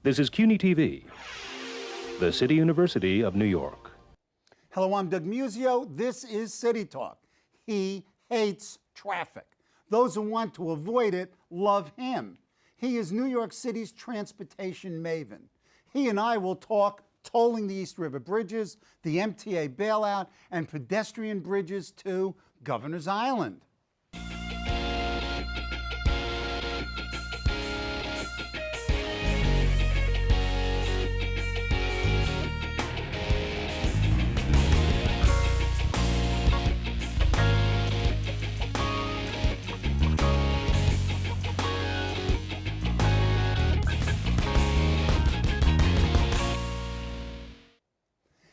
This is CUNY TV, the City University of New York. Hello, I'm Doug Muzzio. This is City Talk. He hates traffic. Those who want to avoid it love him. He is New York City's transportation maven. He and I will talk tolling the East River bridges, the MTA bailout, and pedestrian bridges to Governor's Island.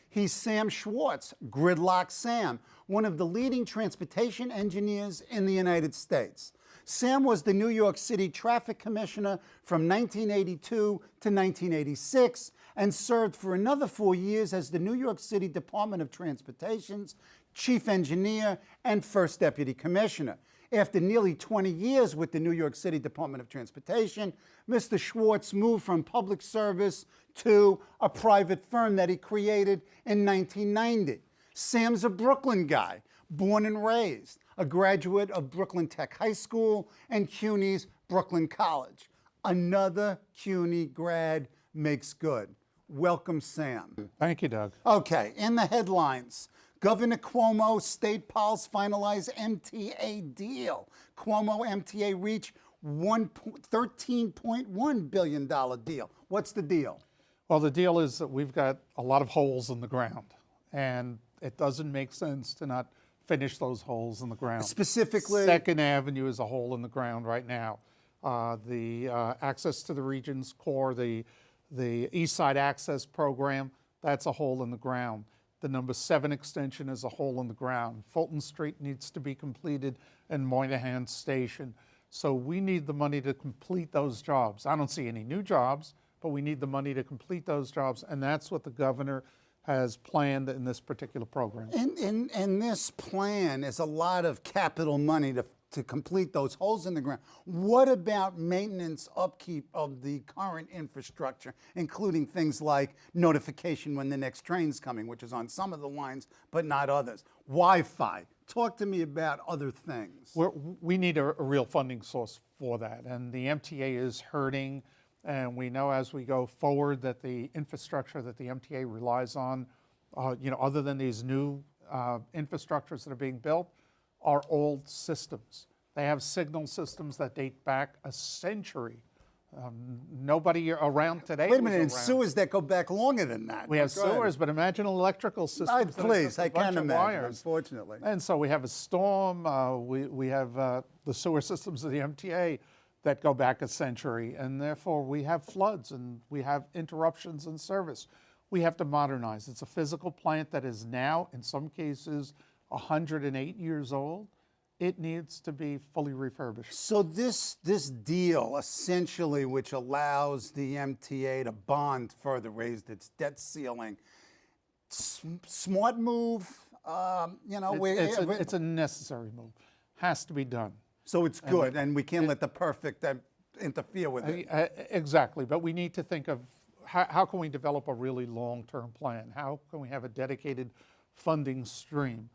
He's Sam Schwartz, Gridlock Sam, one of the leading transportation engineers in the United States. Sam was the New York City Traffic Commissioner from 1982 to 1986 and served for another 4 years as the New York City Department of Transportation's Chief Engineer and First Deputy Commissioner. After nearly 20 years with the New York City Department of Transportation, Mr. Schwartz moved from public service to a private firm that he created in 1990. Sam's a Brooklyn guy, born and raised, a graduate of Brooklyn Tech High School and CUNY's Brooklyn College. Another CUNY grad makes good. Welcome, Sam. Thank you, Doug. Okay, in the headlines, Governor Cuomo, state pols finalize MTA deal. Cuomo MTA reach $13.1 billion deal. What's the deal? Well, the deal is that we've got a lot of holes in the ground, and it doesn't make sense to not finish those holes in the ground. Specifically? Second Avenue is a hole in the ground right now. The access to the Regions Core, the East Side Access Program, that's a hole in the ground. The number 7 extension is a hole in the ground. Fulton Street needs to be completed and Moynihan Station. So we need the money to complete those jobs. I don't see any new jobs, but we need the money to complete those jobs, and that's what the governor has planned in this particular program. And this plan is a lot of capital money to complete those holes in the ground. What about maintenance, upkeep of the current infrastructure, including things like notification when the next train's coming, which is on some of the lines, but not others? Wi-Fi. Talk to me about other things. We need a real funding source for that, and the MTA is hurting, and we know as we go forward that the infrastructure that the MTA relies on, other than these new infrastructures that are being built, are old systems. They have signal systems that date back a century. Nobody around today. Wait a minute, and sewers that go back longer than that. We have sewers, but imagine electrical systems. Please, I can't imagine, unfortunately. And so we have a storm, we have the sewer systems of the MTA that go back a century, and therefore we have floods and we have interruptions in service. We have to modernize. It's a physical plant that is now, in some cases, 108 years old. It needs to be fully refurbished. So this deal, essentially, which allows the MTA to bond further, raised its debt ceiling, smart move, It's a necessary move. Has to be done. So it's good, and we can't let the perfect interfere with it. Exactly, but we need to think of how can we develop a really long-term plan? How can we have a dedicated funding stream?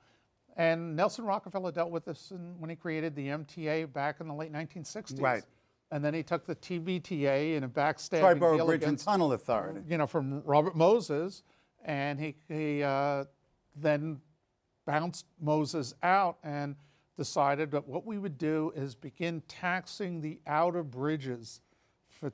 And Nelson Rockefeller dealt with this when he created the MTA back in the late 1960s. Right. And then he took the TBTA and a backstabbing Triborough deal Bridge and against, Tunnel Authority. From Robert Moses, and he then bounced Moses out and decided that what we would do is begin taxing the outer bridges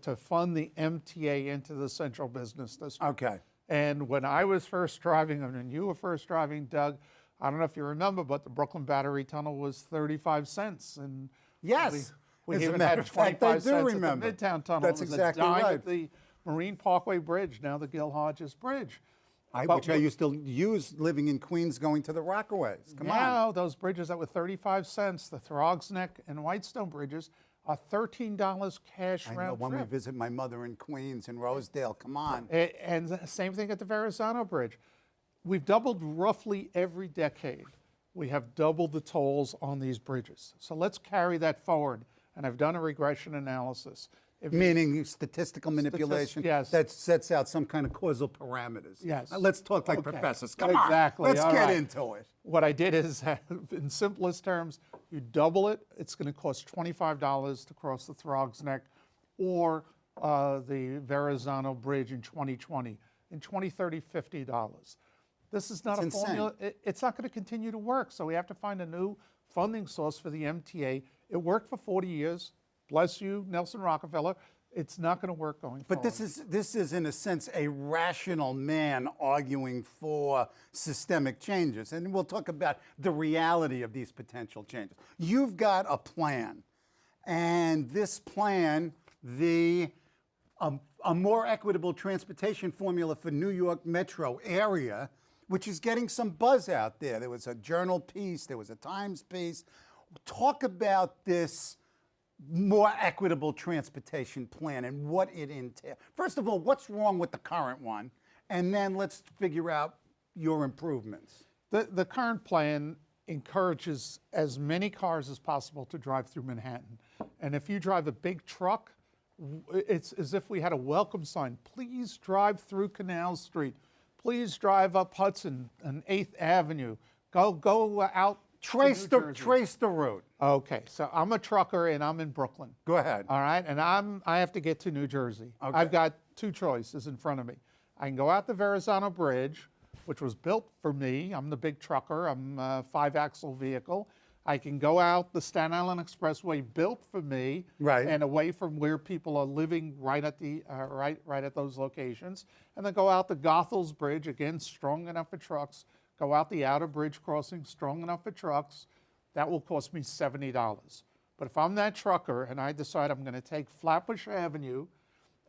to fund the MTA into the central business district. Okay. And when I was first driving, and when you were first driving, Doug, I don't know if you remember, but the Brooklyn Battery Tunnel was 35 cents. And yes. we As even a matter had of fact, 25 I do cents remember. at the Midtown Tunnel. That's it was exactly a dime right. at the Marine Parkway Bridge, now the Gil Hodges Bridge. Which I used to use living in Queens going to the Rockaways. Come on. Now, those bridges that were 35 cents, the Throgs Neck and Whitestone bridges, are $13 cash round trip. When we visit my mother in Queens and Rosedale, come on. And the same thing at the Verrazano Bridge. We've doubled roughly every decade. We have doubled the tolls on these bridges. So let's carry that forward. And I've done a regression analysis. Meaning statistical manipulation yes. that sets out some kind of causal parameters. Yes. Let's talk like Okay. professors. Come Exactly. on, let's All get right. into it. What I did is, in simplest terms, you double it, it's going to cost $25 to cross the Throg's Neck, or the Verrazano Bridge in 2020. In 2030, $50. This is not It's a formula. It's not going to continue to work, so we have to find a new funding source for the MTA. It worked for 40 years. Bless you, Nelson Rockefeller. It's not going to work going forward. But this is in a sense a rational man arguing for systemic changes, and we'll talk about the reality of these potential changes. You've got a plan, and this plan, a more equitable transportation formula for New York metro area, which is getting some buzz out there. There was a journal piece, there was a Times piece. Talk about this more equitable transportation plan and what it entails. First of all, what's wrong with the current one? And then let's figure out your improvements. The current plan encourages as many cars as possible to drive through Manhattan. And if you drive a big truck, it's as if we had a welcome sign. Please drive through Canal Street. Please drive up Hudson and 8th Avenue. Go out. Trace the route. Okay, so I'm a trucker and I'm in Brooklyn. Go ahead. All right, and I have to get to New Jersey. Okay. I've got two choices in front of me. I can go out the Verrazano Bridge, which was built for me. I'm the big trucker. I'm a 5-axle vehicle. I can go out the Staten Island Expressway, built for me, Right. and away from where people are living, right at the right at those locations, and then go out the Goethals Bridge, again strong enough for trucks. Go out the outer bridge crossing, strong enough for trucks. That will cost me $70. But if I'm that trucker and I decide I'm going to take Flatbush Avenue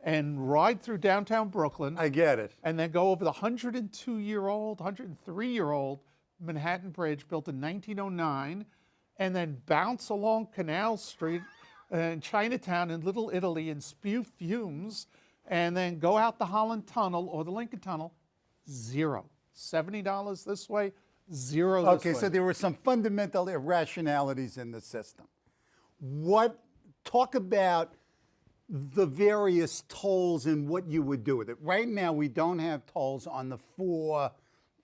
and ride through downtown Brooklyn, I get it. and then go over the 102-year-old, 103-year-old Manhattan Bridge built in 1909, and then bounce along Canal Street in Chinatown in Little Italy and spew fumes, and then go out the Holland Tunnel or the Lincoln Tunnel, zero. $70 this way, zero this way. Okay, so there were some fundamental irrationalities in the system. Talk about the various tolls and what you would do with it. Right now, we don't have tolls on the 4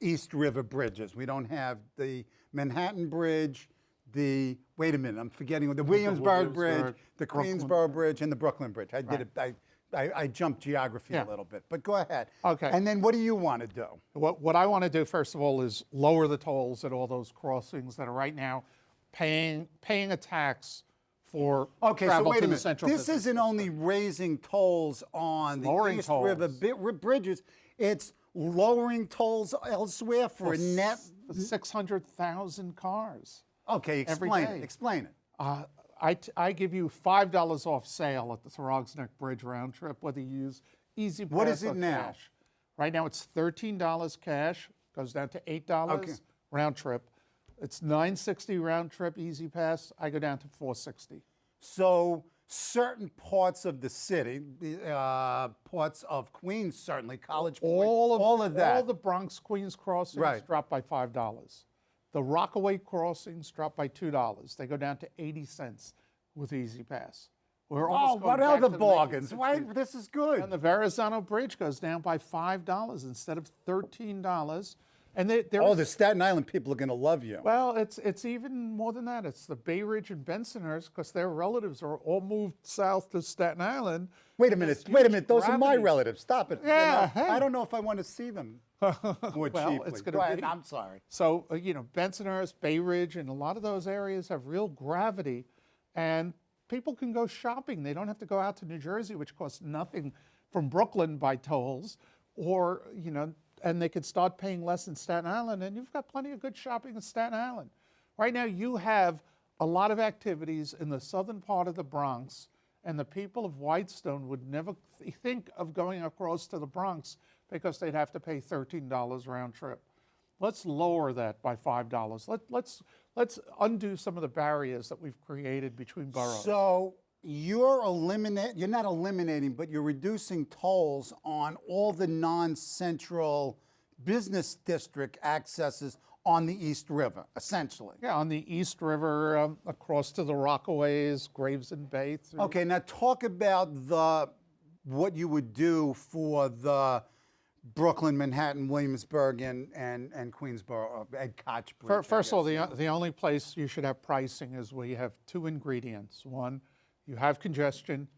East River bridges. We don't have the Manhattan Bridge, wait a minute, I'm forgetting, the Williamsburg Bridge, the Queensboro Bridge, and the Brooklyn Bridge. I jumped geography a little bit, but go ahead. Okay. And then what do you want to do? What I want to do, first of all, is lower the tolls at all those crossings that are right now paying a tax for travel wait to a the minute. central This business isn't only raising tolls on the lowering East tolls. River bridges, it's lowering tolls elsewhere for a net. 600,000 cars. Okay, every explain day. it. Explain it. I give you $5 off sale at the Throg's Neck Bridge round trip, whether you use Easy Pass What is it or now? cash. Right now it's $13 cash, goes down to $8 Okay. round trip. It's $9.60 round trip Easy Pass. I go down to $4.60. So certain parts of the city, parts of Queens certainly, College Point, all of that. All the Bronx Queens crossings Right. drop by $5. The Rockaway crossings drop by $2. They go down to 80 cents with Easy Pass. We're almost going what back other to the bargains? 1960s. Why? This is good. And the Verrazano Bridge goes down by $5 instead of $13. And The Staten Island people are going to love you. well, it's even more than that. It's the Bay Ridge and Bensonhurst, because their relatives are all moved south to Staten Island. Wait a minute. Those are my gravity. relatives. Stop it. Yeah, hey. I don't know if I want to see them more Well, cheaply. it's gonna Go ahead. be. I'm sorry. So, Bensonhurst, Bay Ridge, and a lot of those areas have real gravity, and people can go shopping. They don't have to go out to New Jersey, which costs nothing from Brooklyn by tolls, or, and they could start paying less in Staten Island, and you've got plenty of good shopping in Staten Island. Right now, you have a lot of activities in the southern part of the Bronx, and the people of Whitestone would never think of going across to the Bronx because they'd have to pay $13 round trip. Let's lower that by $5. Let's undo some of the barriers that we've created between boroughs. So you're not eliminating, but you're reducing tolls on all the non-central business district accesses on the East River, essentially. Yeah, on the East River, across to the Rockaways, Graves and Bay. Okay, now talk about what you would do for the Brooklyn, Manhattan, Williamsburg, and Queensboro, Ed Koch Bridge. First of all, the only place you should have pricing is where you have two ingredients. One, you have congestion,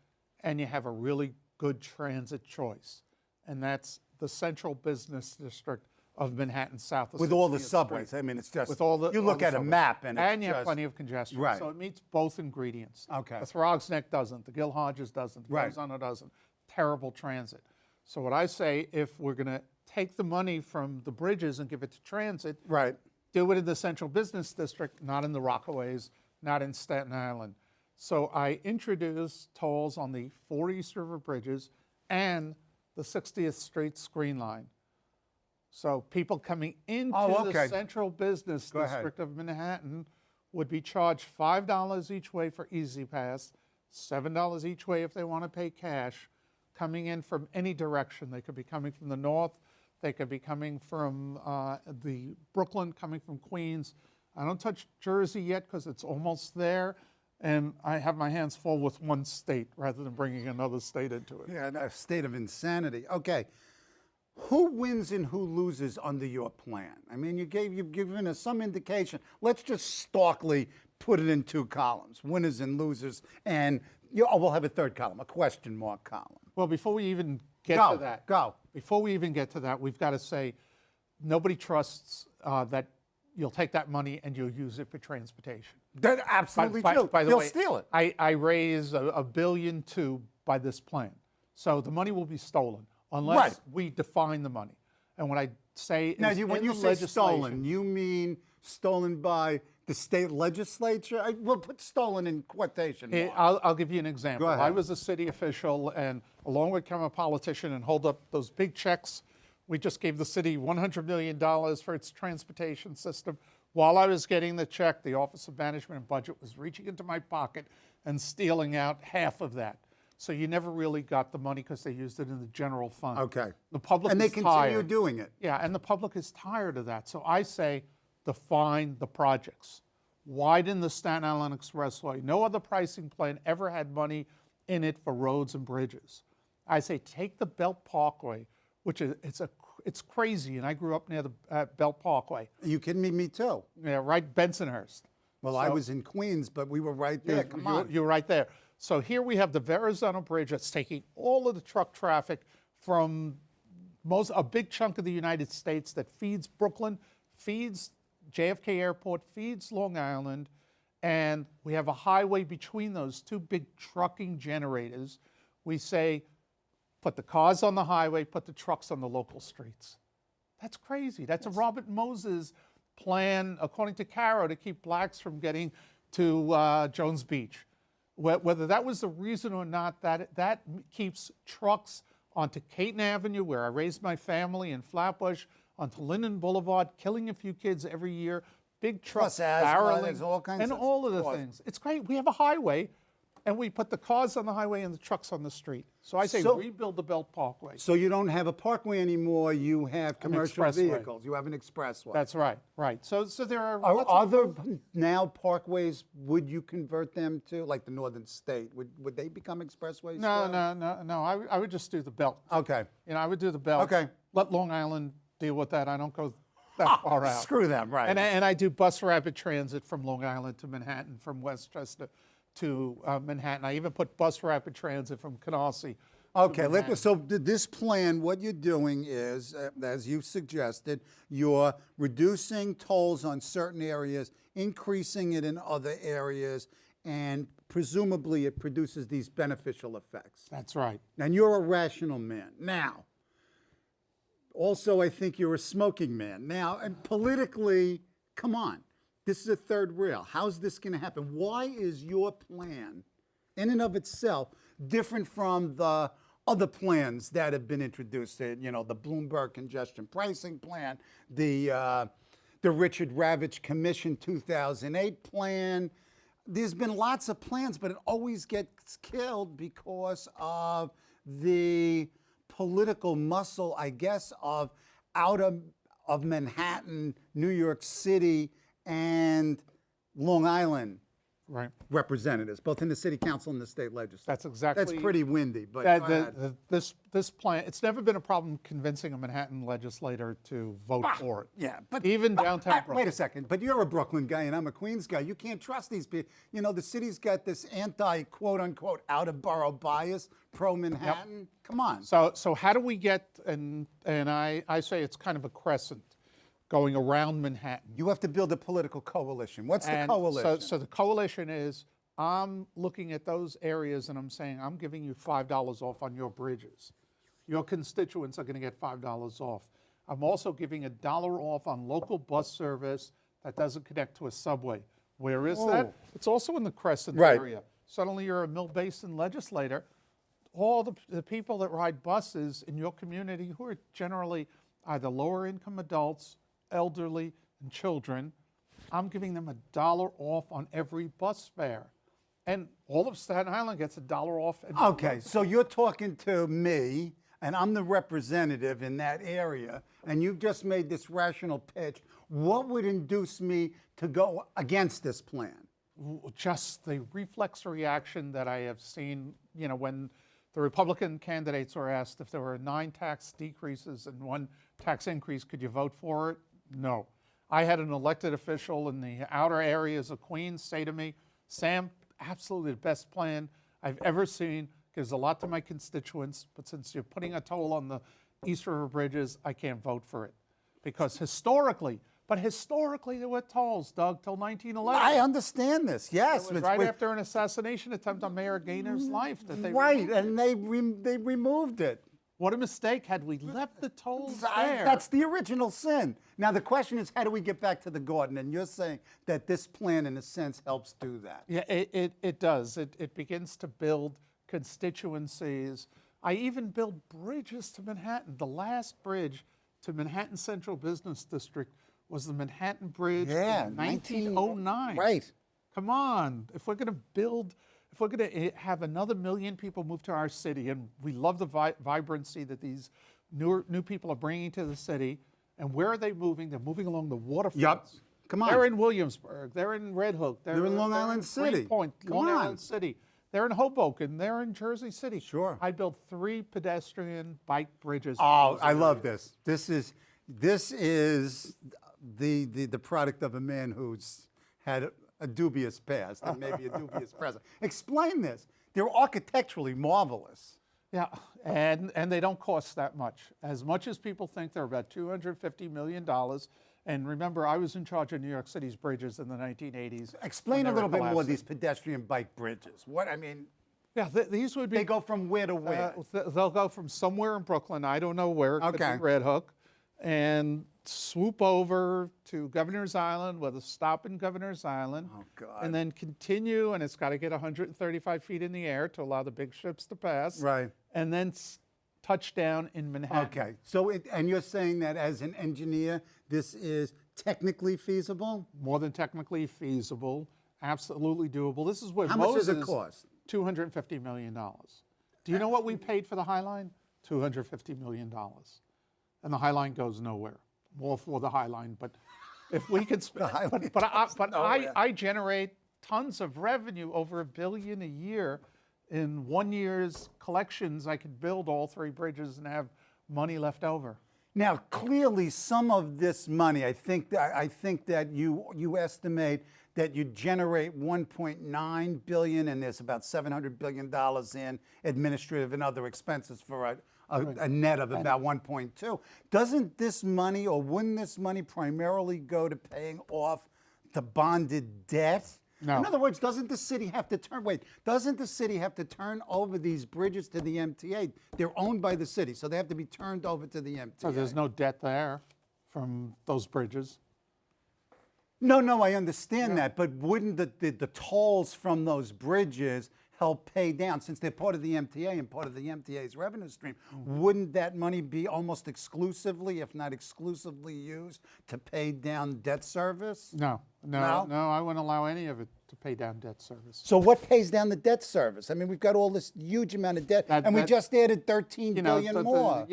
and you have a really good transit choice. And that's the central business district of Manhattan, south of With all the 60th subways. Street. I mean, it's just, With all the, you all look the at a subways. map and it's And you have just- plenty of congestion. Right. So it meets both ingredients. Okay. The Throg's Neck doesn't, the Gil Hodges doesn't, the Right. Arizona doesn't. Terrible transit. So what I say, if we're going to take the money from the bridges and give it to transit, Right. do it in the central business district, not in the Rockaways, not in Staten Island. So I introduced tolls on the 4 East River bridges and the 60th Street screen line. So people coming into the central business Go ahead. district of Manhattan would be charged $5 each way for Easy Pass, $7 each way if they want to pay cash, coming in from any direction. They could be coming from the north, they could be coming from the Brooklyn, coming from Queens. I don't touch Jersey yet because it's almost there, and I have my hands full with one state rather than bringing another state into it. Yeah, a state of insanity. Okay. Who wins and who loses under your plan? I mean, you've given us some indication. Let's just starkly put it in two columns, winners and losers, and we'll have a third column, a question mark column. Well, before we even get to that, before we even get to that, we've got to say nobody trusts that you'll take that money and you'll use it for transportation. That's absolutely true. By the They'll way, steal it. I raise $1.2 billion by this plan. So the money will be stolen unless we define the money. And when I say Now, is when in you the say legislation- stolen, you mean stolen by the state legislature? We'll put stolen in quotation marks. I'll give you an example. Go ahead. I was a city official, and along with becoming a politician and hold up those big checks, we just gave the city $100 million for its transportation system. While I was getting the check, the Office of Management and Budget was reaching into my pocket and stealing out half of that. So you never really got the money because they used it in the general fund. Okay. The public And they is continue tired. doing it. Yeah, and the public is tired of that. So I say define the projects. Widen the Staten Island Expressway. No other pricing plan ever had money in it for roads and bridges. I say take the Belt Parkway, which is it's crazy, and I grew up near the Belt Parkway. Are you kidding me? Me too. Yeah, right, Bensonhurst. Well, I was in Queens, but we were right there. Come on. You're right there. So here we have the Verrazano Bridge that's taking all of the truck traffic from a big chunk of the United States that feeds Brooklyn, feeds JFK Airport, feeds Long Island, and we have a highway between those two big trucking generators. We say, put the cars on the highway, put the trucks on the local streets. That's crazy. That's a Robert Moses plan, according to Caro, to keep blacks from getting to Jones Beach. Whether that was the reason or not, that keeps trucks onto Caton Avenue, where I raised my family, in Flatbush, onto Linden Boulevard, killing a few kids every year, big trucks barreling, all kinds and of all of the causes. things. It's great. We have a highway, and we put the cars on the highway and the trucks on the street. So I say rebuild the Belt Parkway. So you don't have a parkway anymore. You have commercial expressway. vehicles. You have an expressway. That's right, right. So there are Are lots of- other now parkways, would you convert them to, like the Northern State, would they become expressways? No, still? no. I would just do the Belt. Okay. I would do the Belt. Okay. Let Long Island deal with that. I don't go that far out. Screw them, right. And I do bus rapid transit from Long Island to Manhattan, from Westchester to Manhattan. I even put bus rapid transit from Canarsie. Okay, so this plan, what you're doing is, as you suggested, you're reducing tolls on certain areas, increasing it in other areas, and presumably it produces these beneficial effects. That's right. And you're a rational man. Now, also I think you're a smoking man. Now, and politically, come on, this is a third rail. How's this going to happen? Why is your plan, in and of itself, different from the other plans that have been introduced? The Bloomberg congestion pricing plan, the Richard Ravitch Commission 2008 plan. There's been lots of plans, but it always gets killed because of the political muscle, I guess, of of Manhattan, New York City, and Long Island Right. representatives, both in the city council and the state legislature. That's exactly. That's pretty windy, but That- go ahead. this plan, it's never been a problem convincing a Manhattan legislator to vote for it. Yeah, but Even downtown Wait Brooklyn. a second, but you're a Brooklyn guy and I'm a Queens guy. You can't trust these people. You know, the city's got this anti-quote unquote out of borough bias, pro Manhattan. Come on. So how do we get, and I say it's kind of a crescent going around Manhattan. You have to build a political coalition. What's the And coalition? So the coalition is, I'm looking at those areas and I'm saying, I'm giving you $5 off on your bridges. Your constituents are going to get $5 off. I'm also giving $1 off on local bus service that doesn't connect to a subway. Where is that? It's also in the Crescent Right. area. Suddenly you're a Mill Basin legislator. All the people that ride buses in your community who are generally either lower income adults, elderly, and children, I'm giving them $1 off on every bus fare. And all of Staten Island gets $1 off. Okay, so you're talking to me, and I'm the representative in that area, and you've just made this rational pitch. What would induce me to go against this plan? Just the reflex reaction that I have seen, you know, when the Republican candidates were asked if there were 9 tax decreases and 1 tax increase, could you vote for it? No. I had an elected official in the outer areas of Queens say to me, Sam, absolutely the best plan I've ever seen, gives a lot to my constituents, but since you're putting a toll on the East River bridges, I can't vote for it. Because historically there were tolls, Doug, till 1911. I understand this, yes. It was right after an assassination attempt on Mayor Gaynor's life that they Right, removed it. and they removed it. What a mistake. Had we left the tolls there. That's the original sin. Now the question is, how do we get back to the garden? And you're saying that this plan, in a sense, helps do that. Yeah, it does. It begins to build constituencies. I even build bridges to Manhattan. The last bridge to Manhattan Central Business District was the Manhattan Bridge Yeah, in 1909. Right. Come on. If we're going to build, if we're going to have another million people move to our city, and we love the vibrancy that these new people are bringing to the city, and where are they moving? They're moving along the waterfronts. Yup. Come on. They're in Williamsburg. They're in Red Hook. They're in Long Island City. Greenpoint, Come Long on. Island City. They're in Hoboken. They're in Jersey City. Sure. I built 3 pedestrian bike bridges. Oh, I love this. This is the product of a man who's had a dubious past and maybe a dubious present. Explain this. They're architecturally marvelous. Yeah, and they don't cost that much. As much as people think, they're about $250 million. And remember, I was in charge of New York City's bridges in the 1980s. Explain a little bit more collapsing. these pedestrian bike bridges. What I mean, Yeah, these would be. they go from where to where? They'll go from somewhere in Brooklyn, I don't know where, it could Okay. be Red Hook, and swoop over to Governor's Island with a stop in Governor's Island. Oh, God. And then continue, and it's got to get 135 feet in the air to allow the big ships to pass. Right. And then touch down in Manhattan. Okay. So, and you're saying that as an engineer, this is technically feasible? More than technically feasible, absolutely doable. This is where How much Moses, does it cost? $250 million. Do you know what we paid for the High Line? $250 million. And the High Line goes nowhere. More for the High Line, but if we could, High Line but goes nowhere. I generate tons of revenue, over $1 billion a year. In 1 year's collections, I could build all 3 bridges and have money left over. Now, clearly, some of this money, I think that you estimate that you generate 1.9 billion, and there's about $700 billion in administrative and other expenses for a net of about 1.2. Doesn't this money, or wouldn't this money primarily go to paying off the bonded debt? No. In other words, doesn't the city have to turn over these bridges to the MTA? They're owned by the city, so they have to be turned over to the MTA. So there's no debt there from those bridges. No, I understand that, but wouldn't the tolls from those bridges help pay down, since they're part of the MTA and part of the MTA's revenue stream, wouldn't that money be almost exclusively, if not exclusively, used to pay down debt service? No, I wouldn't allow any of it to pay down debt service. So what pays down the debt service? I mean, we've got all this huge amount of debt, and we just added $13 billion more.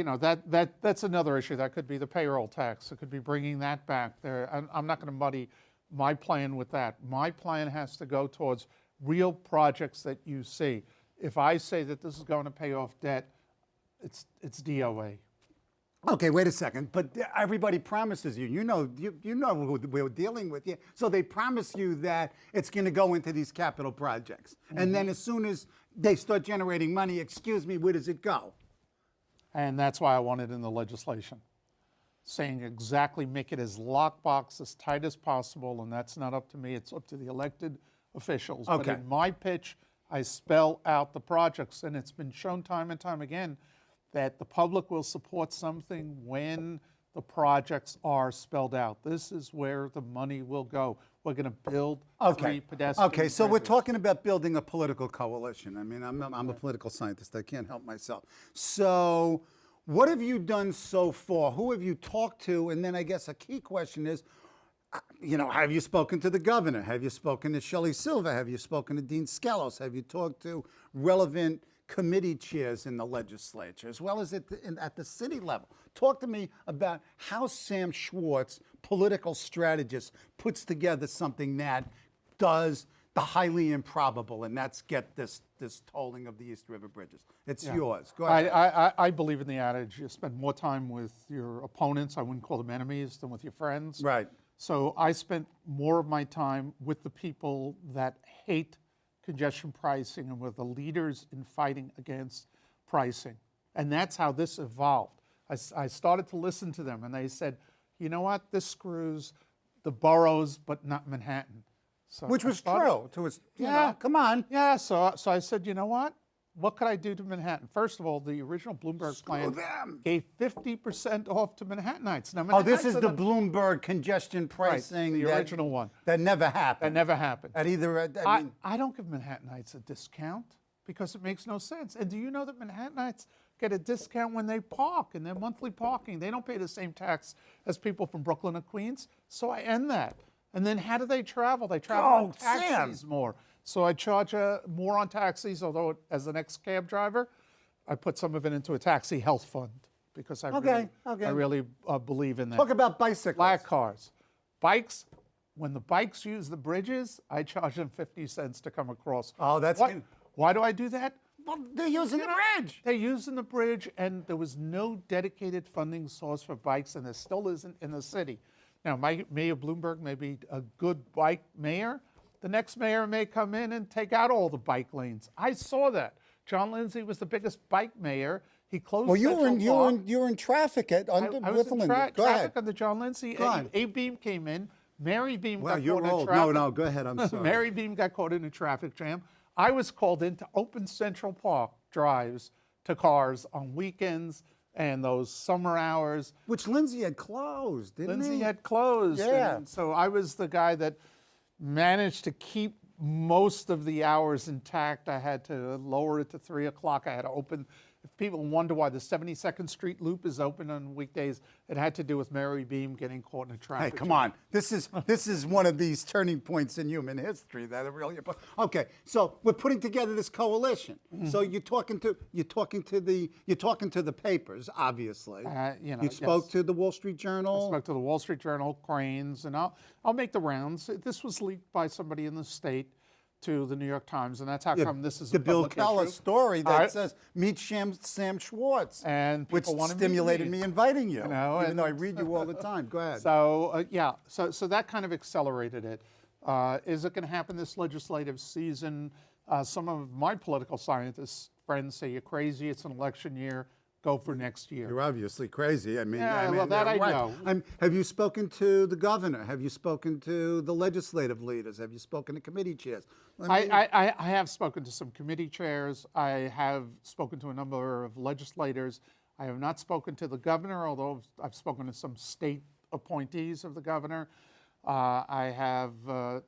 That's another issue. That could be the payroll tax. It could be bringing that back there. I'm not going to muddy my plan with that. My plan has to go towards real projects that you see. If I say that this is going to pay off debt, it's DOA. Okay, wait a second. But everybody promises you. You know who we're dealing with. Yeah. So they promise you that it's going to go into these capital projects, and then as soon as they start generating money, excuse me, where does it go? And that's why I want it in the legislation, saying exactly, make it as lockbox, as tight as possible, and that's not up to me. It's up to the elected officials. Okay. But in my pitch, I spell out the projects, and it's been shown time and time again that the public will support something when the projects are spelled out. This is where the money will go. We're going to build 3 pedestrian Okay, so we're bridges. talking about building a political coalition. I mean, I'm a political scientist. I can't help myself. So what have you done so far? Who have you talked to? And then I guess a key question is, have you spoken to the governor? Have you spoken to Shelley Silver? Have you spoken to Dean Skelos? Have you talked to relevant committee chairs in the legislature, as well as at the city level? Talk to me about how Sam Schwartz, political strategist, puts together something that does the highly improbable, and that's get this tolling of the East River bridges. It's yours. Go ahead. I believe in the adage, you spend more time with your opponents, I wouldn't call them enemies, than with your friends. Right. So I spent more of my time with the people that hate congestion pricing and were the leaders in fighting against pricing. And that's how this evolved. I started to listen to them, and they said, you know what, this screws the boroughs, but not Manhattan. So Which was true. Come on. Yeah, so I said, you know what could I do to Manhattan? First of all, the original Bloomberg plan gave 50% off to Manhattanites. Now, This is the Bloomberg congestion pricing. Right, the original one. That never happened. That never happened. At either, I don't give Manhattanites a discount because it makes no sense. And do you know that Manhattanites get a discount when they park in their monthly parking? They don't pay the same tax as people from Brooklyn or Queens. So I end that. And then how do they travel? They travel on taxis more. So I charge more on taxis, although as an ex-cab driver, I put some of it into a taxi health fund because I really believe in that. Talk about bicycles. Black cars. Bikes, when the bikes use the bridges, I charge them 50 cents to come across. Oh, that's good. Why do I do that? Well, they're using the bridge. They're using the bridge, and there was no dedicated funding source for bikes, and there still isn't in the city. Now, Mayor Bloomberg may be a good bike mayor. The next mayor may come in and take out all the bike lanes. I saw that. John Lindsay was the biggest bike mayor. He closed Central Park. You were in traffic at I was in traffic under John Lindsay. Go on. A Beam came in. Mary Beam got you're caught in old. traffic. No, go ahead. I'm sorry. Mary Beam got caught in a traffic jam. I was called in to open Central Park drives to cars on weekends and those summer hours. Which Lindsay had closed, didn't he? Lindsay had closed. Yeah. And so I was the guy that managed to keep most of the hours intact. I had to lower it to 3 o'clock. I had to open. If people wonder why the 72nd Street Loop is open on weekdays, it had to do with Mary Beam getting caught in a traffic Hey, come jam. on. This is one of these turning points in human history that are really important. Okay, so we're putting together this coalition. So you're talking to the papers, obviously. You spoke to the Wall Street Journal. I spoke to the Wall Street Journal, Cranes, and I'll make the rounds. This was leaked by somebody in the state to the New York Times, and that's how come this is the a Bill public Keller issue. story that says meet Sam Schwartz, And which people wanted me to stimulated meet. me inviting you. You know, even and- though I read you all the time. Go ahead. So that kind of accelerated it. Is it going to happen this legislative season? Some of my political scientist friends say you're crazy. It's an election year. Go for next year. You're obviously crazy. I mean, well, that they're I right. know. Have you spoken to the governor? Have you spoken to the legislative leaders? Have you spoken to committee chairs? I have spoken to some committee chairs. I have spoken to a number of legislators. I have not spoken to the governor, although I've spoken to some state appointees of the governor. I have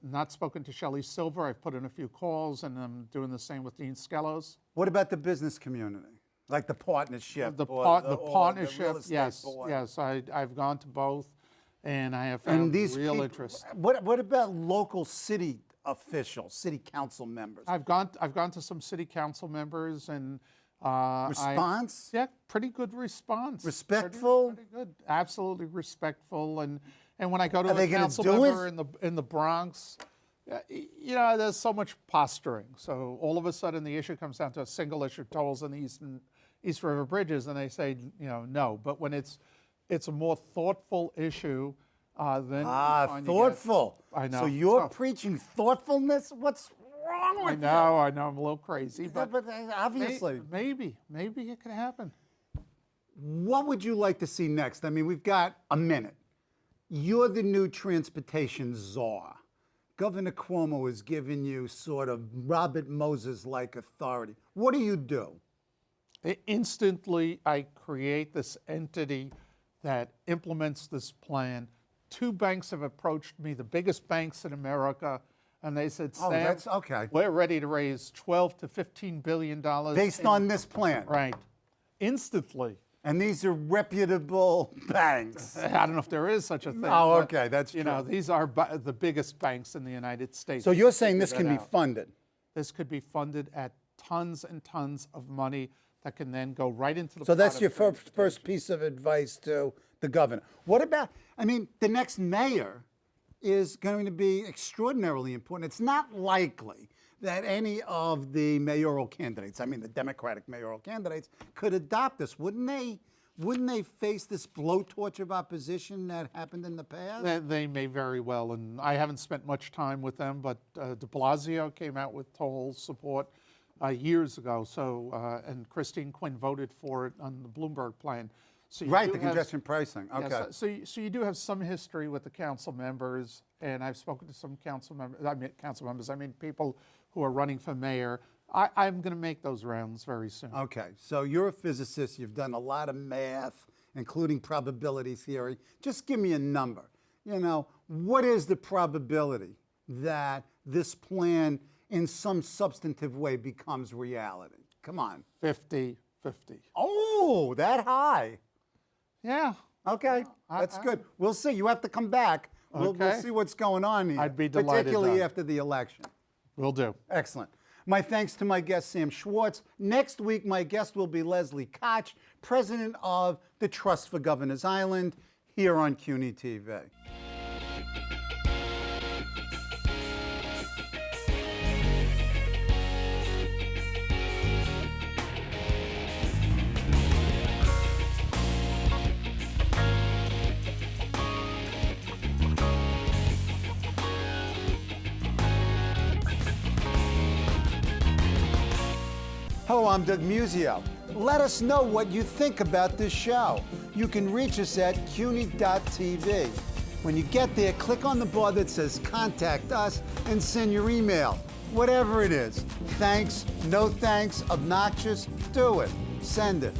not spoken to Shelley Silver. I've put in a few calls, and I'm doing the same with Dean Skelos. What about the business community? Like the partnership? The or partnership, real estate yes, board? yes. I've gone to both, and I have found real interest. What about local city officials, city council members? I've gone to some city council members, and Response? yeah, pretty good response. Respectful? Pretty good, absolutely respectful. And when I go to Are a they gonna council do member it? in the Bronx, you know, there's so much posturing. So all of a sudden, the issue comes down to a single issue: tolls in the East River bridges, and they say, you know, no. But when it's a more thoughtful issue, then you find you get- Thoughtful. I know. So you're So- preaching thoughtfulness? What's wrong with I know, I'm a little crazy, you? but But obviously. maybe it could happen. What would you like to see next? I mean, we've got a minute. You're the new transportation czar. Governor Cuomo has given you sort of Robert Moses-like authority. What do you do? Instantly, I create this entity that implements this plan. 2 banks have approached me, the biggest banks in America, and they said, Oh, Sam, that's okay. we're ready to raise $12 to $15 billion. Based on this plan. Right. Instantly. And these are reputable banks. I don't know if there is such a thing. Oh, but, okay, that's You know, true. these are the biggest banks in the United States. So you're saying this Figure can that be out. funded? This could be funded at tons and tons of money that can then go right into the So that's pot your of first piece of advice to the governor. What about, I mean, the next mayor is going to be extraordinarily important. It's not likely that any of the mayoral candidates, I mean the Democratic mayoral candidates, could adopt this. Wouldn't they face this blowtorch of opposition that happened in the past? They may very well, and I haven't spent much time with them, but de Blasio came out with toll support years ago, so and Christine Quinn voted for it on the Bloomberg plan. So you Right, do the have- congestion pricing. yeah, Okay. so you do have some history with the council members, and I've spoken to some council members. I mean people who are running for mayor. I'm going to make those rounds very soon. Okay, so you're a physicist. You've done a lot of math, including probability theory. Just give me a number. You know, what is the probability that this plan in some substantive way becomes reality? Come on. 50-50. Oh, that high. Yeah. Okay, that's good. We'll see. You have to come back. We'll Okay. see what's going on here. I'd be delighted, particularly Doug. after the election. Will do. Excellent. My thanks to my guest, Sam Schwartz. Next week, my guest will be Leslie Koch, president of the Trust for Governors Island, here on CUNY TV. Hello, I'm Doug Muzzio. Let us know what you think about this show. You can reach us at CUNY.TV. When you get there, click on the bar that says Contact Us and send your email. Whatever it is. Thanks, no thanks, obnoxious, do it. Send it.